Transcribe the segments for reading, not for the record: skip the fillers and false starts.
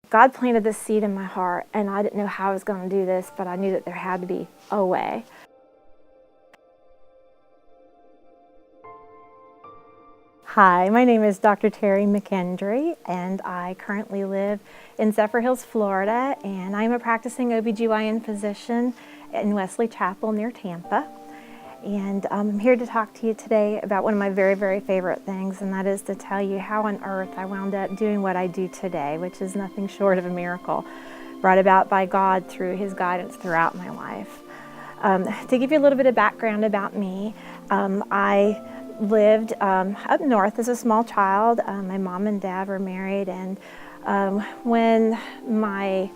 God planted this seed in my heart, and I didn't know how I was going to do this, but I knew that there had to be a way. Hi, my name is Dr. Terry McEndry, and I currently live in Zephyr Hills, Florida, and I'm a practicing OBGYN physician in Wesley Chapel near Tampa. And I'm here to talk to you today about one of my very, very favorite things, and that is to tell you how on earth I wound up doing what I do today, which is nothing short of a miracle, brought about by God through His guidance throughout my life. To give you a little bit of background about me, I lived up north as a small child. My mom and dad were married, and when my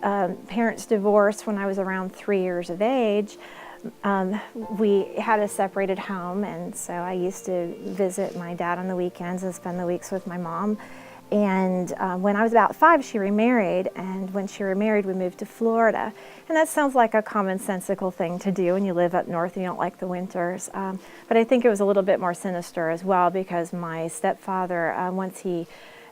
parents divorced when I was around 3 years of age, we had a separated home, and so I used to visit my dad on the weekends and spend the weeks with my mom. And when I was about 5, she remarried, and when she remarried, we moved to Florida. And that sounds like a commonsensical thing to do when you live up north and you don't like the winters. But I think it was a little bit more sinister as well, because my stepfather, once he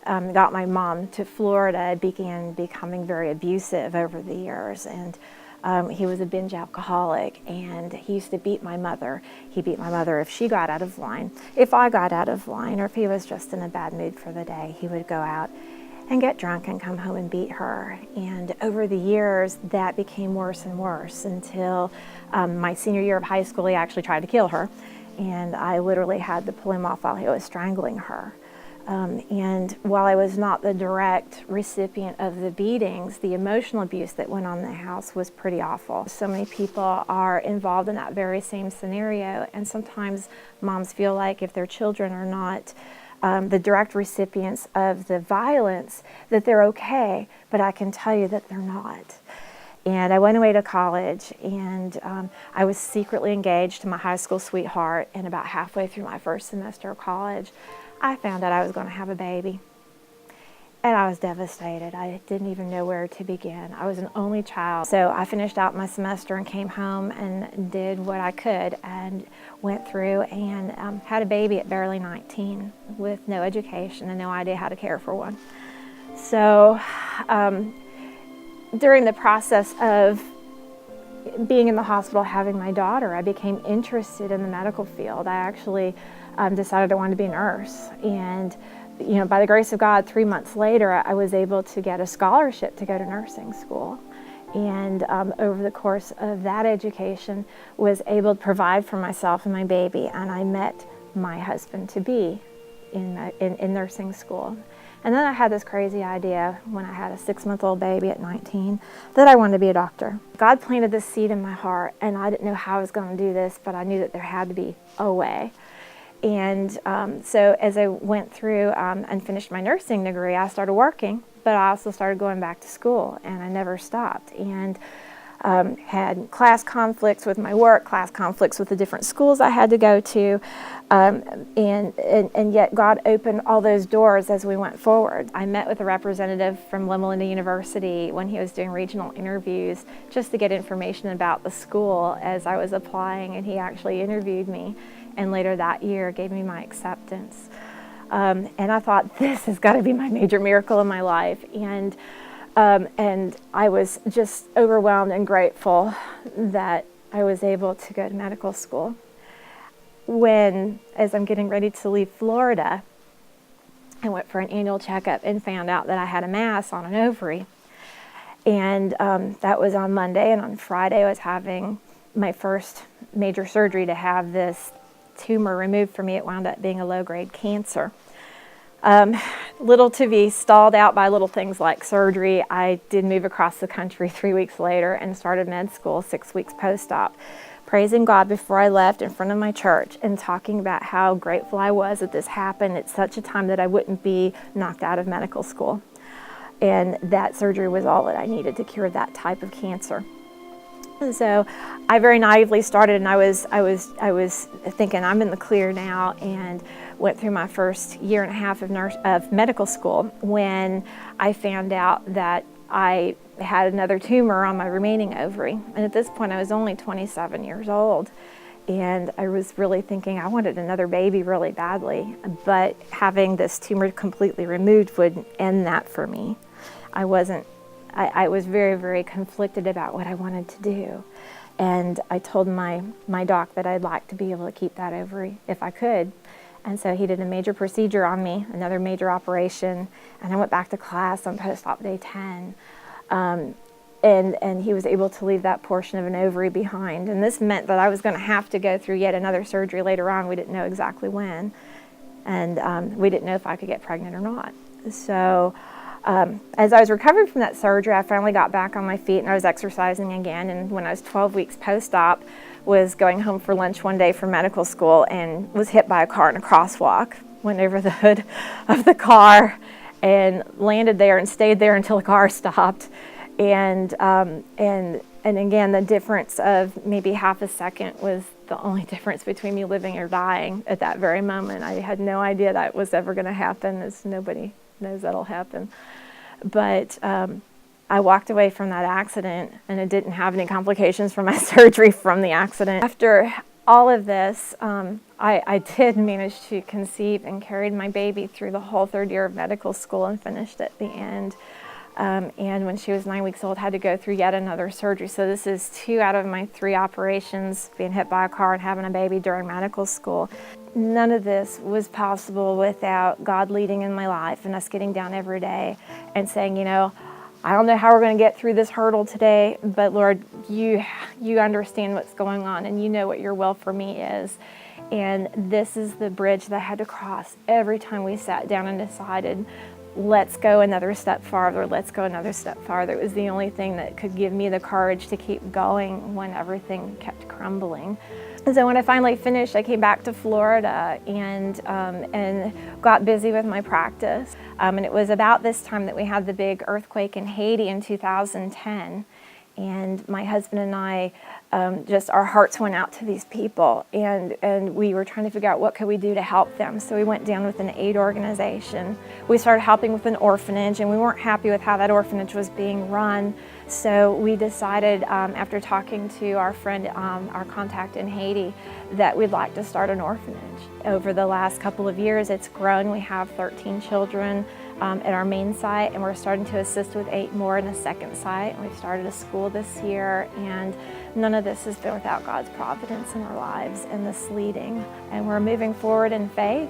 got my mom to Florida, began becoming very abusive over the years. And he was a binge alcoholic, and he used to beat my mother. He beat my mother if she got out of line. If I got out of line, or if he was just in a bad mood for the day, he would go out and get drunk and come home and beat her. And over the years, that became worse and worse until my senior year of high school, he actually tried to kill her. And I literally had to pull him off while he was strangling her. And while I was not the direct recipient of the beatings, the emotional abuse that went on in the house was pretty awful. So many people are involved in that very same scenario, and sometimes moms feel like if their children are not the direct recipients of the violence, that they're okay, but I can tell you that they're not. And I went away to college, and I was secretly engaged to my high school sweetheart, and about halfway through my first semester of college, I found out I was going to have a baby, and I was devastated. I didn't even know where to begin. I was an only child. So I finished out my semester and came home and did what I could and went through and had a baby at barely 19 with no education and no idea how to care for one. So during the process of being in the hospital having my daughter, I became interested in the medical field. I actually decided I wanted to be a nurse, and by the grace of God, 3 months later, I was able to get a scholarship to go to nursing school. And over the course of that education, was able to provide for myself and my baby, and I met my husband-to-be in nursing school. And then I had this crazy idea when I had a 6-month-old baby at 19 that I wanted to be a doctor. God planted this seed in my heart, and I didn't know how I was going to do this, but I knew that there had to be a way. And so as I went through and finished my nursing degree, I started working, but I also started going back to school, and I never stopped. And had class conflicts with my work, class conflicts with the different schools I had to go to, and yet God opened all those doors as we went forward. I met with a representative from Loma Linda University when he was doing regional interviews just to get information about the school as I was applying, and he actually interviewed me, and later that year gave me my acceptance. And I thought, this has got to be my major miracle in my life. And I was just overwhelmed and grateful that I was able to go to medical school. As I'm getting ready to leave Florida, I went for an annual checkup and found out that I had a mass on an ovary. And that was on Monday, and on Friday I was having my first major surgery to have this tumor removed from me. It wound up being a low-grade cancer. Little to be stalled out by little things like surgery, I did move across the country 3 weeks later and started med school 6 weeks post-op, praising God before I left in front of my church and talking about how grateful I was that this happened at such a time that I wouldn't be knocked out of medical school. And that surgery was all that I needed to cure that type of cancer. And so I very naively started, and I was thinking I'm in the clear now, and went through my first year and a half of medical school when I found out that I had another tumor on my remaining ovary. And at this point I was only 27 years old, and I was really thinking I wanted another baby really badly, but having this tumor completely removed would end that for me. I wasn't, I was very, very conflicted about what I wanted to do. And I told my doc that I'd like to be able to keep that ovary if I could. And so he did a major procedure on me, another major operation, and I went back to class on post-op day 10. And he was able to leave that portion of an ovary behind. And this meant that I was going to have to go through yet another surgery later on. We didn't know exactly when. And we didn't know if I could get pregnant or not. So as I was recovering from that surgery, I finally got back on my feet and I was exercising again. And when I was 12 weeks post-op, was going home for lunch one day from medical school and was hit by a car in a crosswalk. Went over the hood of the car and landed there and stayed there until the car stopped. And again, the difference of maybe half a second was the only difference between me living or dying at that very moment. I had no idea that was ever going to happen, as nobody knows that'll happen. But I walked away from that accident and it didn't have any complications from my surgery from the accident. After all of this, I did manage to conceive and carried my baby through the whole third year of medical school and finished at the end. And when she was 9 weeks old, had to go through yet another surgery. So this is 2 out of my 3 operations, being hit by a car and having a baby during medical school. None of this was possible without God leading in my life and us getting down every day and saying, you know, I don't know how we're going to get through this hurdle today, but Lord, you understand what's going on and you know what your will for me is. And this is the bridge that I had to cross every time we sat down and decided, let's go another step farther, let's go another step farther. It was the only thing that could give me the courage to keep going when everything kept crumbling. And so when I finally finished, I came back to Florida and got busy with my practice. And it was about this time that we had the big earthquake in Haiti in 2010. And my husband and I, just our hearts went out to these people, and we were trying to figure out what could we do to help them. So we went down with an aid organization. We started helping with an orphanage, and we weren't happy with how that orphanage was being run. So we decided, after talking to our friend, our contact in Haiti, that we'd like to start an orphanage. Over the last couple of years, it's grown. We have 13 children at our main site, and we're starting to assist with 8 more in a second site. We've started a school this year, and none of this has been without God's providence in our lives and this leading. And we're moving forward in faith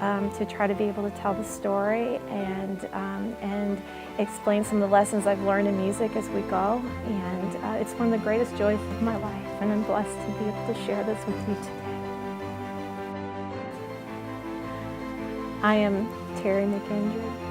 to try to be able to tell the story and explain some of the lessons I've learned in music as we go. And it's one of the greatest joys of my life, and I'm blessed to be able to share this with you today. I am Terry McEndry.